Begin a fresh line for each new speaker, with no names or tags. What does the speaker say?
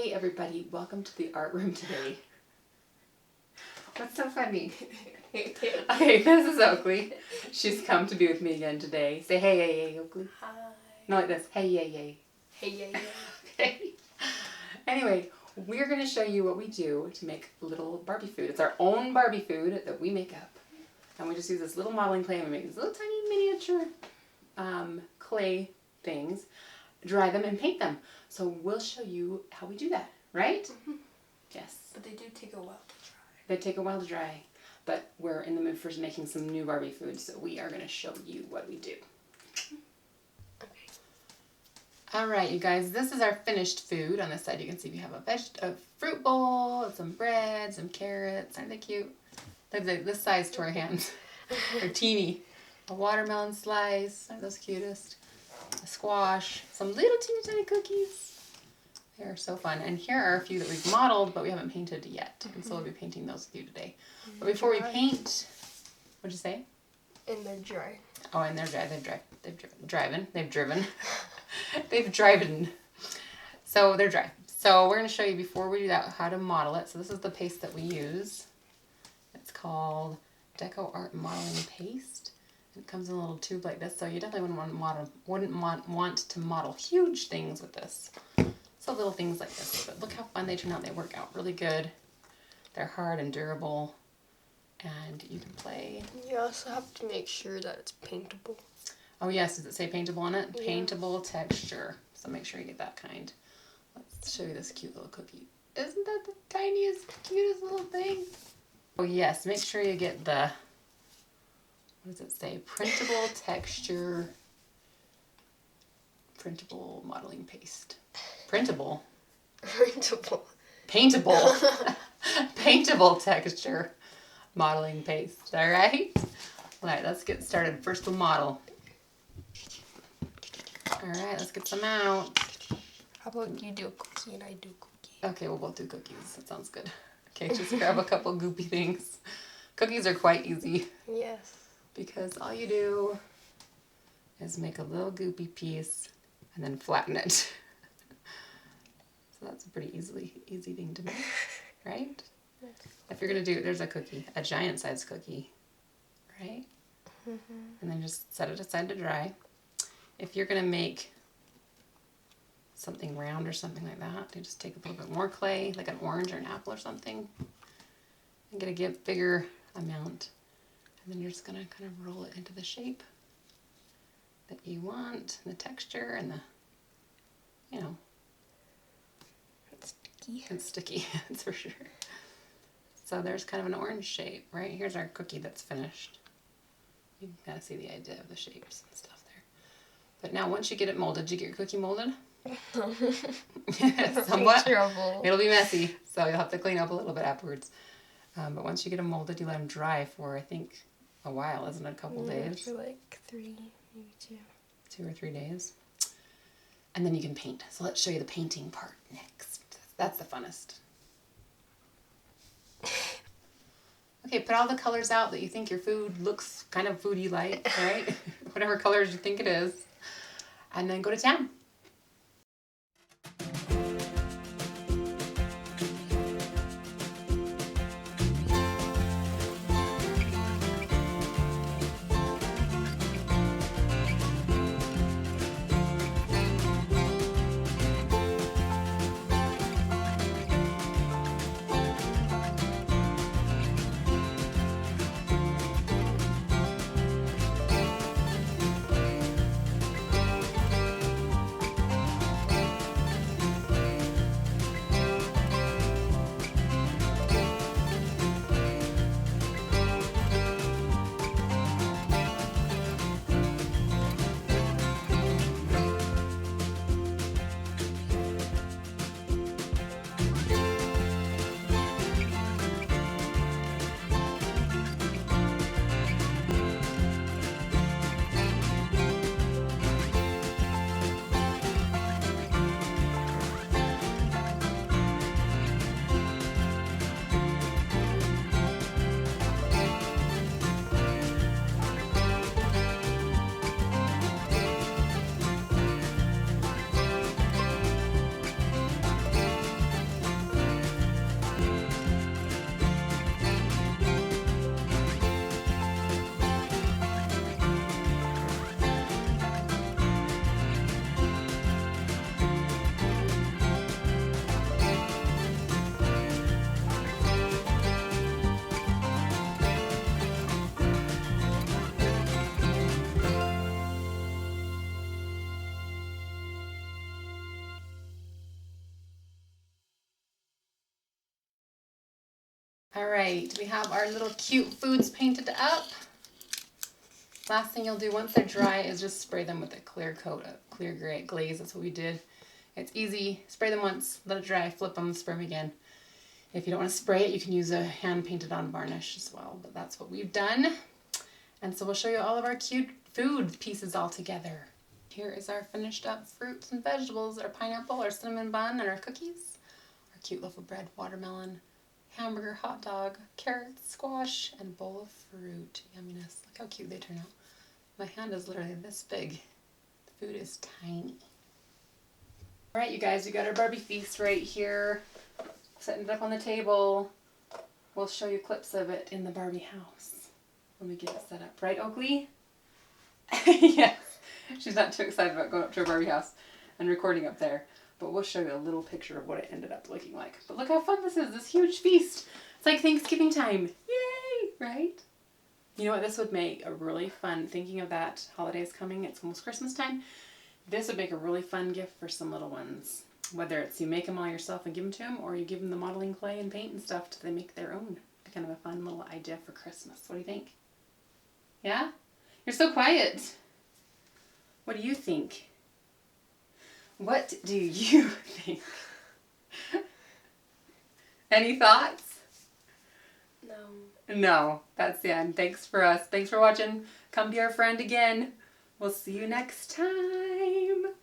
Hey everybody, welcome to the art room today. What's so funny? Okay, this is Oakley. She's come to be with me again today. Say hey, hey, Oakley.
Hi.
No, like this. Hey, yay, yay.
Hey, yeah, yeah.
Okay. Anyway, we're going to show you what we do to make little Barbie food. It's our own Barbie food that we make up. And we just use this little modeling clay and we make these little tiny miniature clay things, dry them and paint them. So we'll show you how we do that, right?
Mm-hmm.
Yes.
But they do take a while to dry.
They take a while to dry, but we're in the mood for making some new Barbie food, so we are going to show you what we do.
Okay.
All right, you guys, this is our finished food. On this side, you can see we have a fruit bowl, some bread, some carrots. Aren't they cute? They're this size to our hands. They're teeny. A watermelon slice. Aren't those cutest? A squash. Some little teeny tiny cookies. They're so fun. And here are a few that we've modeled, but we haven't painted yet. And so we'll be painting those with you today. But before we paint, what'd you say?
And they're dry.
Oh, and they're dry. They've driven. They've driven. So they're dry. So we're going to show you before we do that how to model it. So this is the paste that we use. It's called Deco Art Modeling Paste. It comes in a little tube like this, so you definitely wouldn't want to model huge things with this. So little things like this, but look how fun they turn out. They work out really good. They're hard and durable, and you can play.
You also have to make sure that it's paintable.
Oh yes, does it say paintable on it?
Yeah.
Paintable texture. So make sure you get that kind. Let's show you this cute little cookie. Isn't that the tiniest, cutest little thing? Oh yes, make sure you get the, what does it say? Printable texture, printable modeling paste. Printable?
Printable.
Paintable. Paintable texture modeling paste. All right? All right, let's get started. First we'll model. All right, let's get some out.
How about you do a cookie and I do a cookie?
Okay, we'll both do cookies. That sounds good. Okay, just grab a couple goopy things. Cookies are quite easy
Yes.
because all you do is make a little goopy piece and then flatten it. So that's a pretty easy thing to make, right? If you're going to do, there's a cookie, a giant size cookie, right?
Mm-hmm.
And then just set it aside to dry. If you're going to make something round or something like that, you just take a little bit more clay, like an orange or an apple or something, and get a bigger amount. And then you're just going to kind of roll it into the shape that you want, and the texture, and the, you know,
It's sticky.
it's sticky, that's for sure. So there's kind of an orange shape, right? Here's our cookie that's finished. You can kind of see the idea of the shapes and stuff there. But now once you get it molded, did you get your cookie molded? Somewhat.
Trouble.
It'll be messy, so you'll have to clean up a little bit afterwards. But once you get them molded, you let them dry for, I think, a while, isn't it? A couple days?
For like 3, maybe 2.
2 or 3 days. And then you can paint. So let's show you the painting part next. That's the funnest. Okay, put all the colors out that you think your food looks kind of foodie like, right? Whatever colors you think it is. And then go to town. All right, we have our little cute foods painted up. Last thing you'll do once they're dry is just spray them with a clear coat, a clear gray glaze. That's what we did. It's easy. Spray them once, let it dry, flip them, spray them again. If you don't want to spray it, you can use a hand-painted on varnish as well, but that's what we've done. And so we'll show you all of our cute food pieces all together. Here is our finished up fruits and vegetables, our pineapple, our cinnamon bun, and our cookies. Our cute loaf of bread, watermelon, hamburger, hot dog, carrots, squash, and bowl of fruit. Yumminess. Look how cute they turn out. My hand is literally this big. The food is tiny. All right, you guys, we got our Barbie feast right here. Setting it up on the table. We'll show you clips of it in the Barbie house when we get it set up. Right, Oakley? Yes. She's not too excited about going up to her Barbie house and recording up there. But we'll show you a little picture of what it ended up looking like. But look how fun this is, this huge feast. It's like Thanksgiving time. Yay, right? You know what, this would make a really fun, thinking of that holidays coming, it's almost Christmas time. This would make a really fun gift for some little ones. Whether it's you make them all yourself and give them to them, or you give them the modeling clay and paint and stuff till they make their own. Kind of a fun little idea for Christmas. What do you think? Yeah? You're so quiet. What do you think? What do you think? Any thoughts?
No.
No. That's the end. Thanks for us. Thanks for watching. Come be our friend again. We'll see you next time.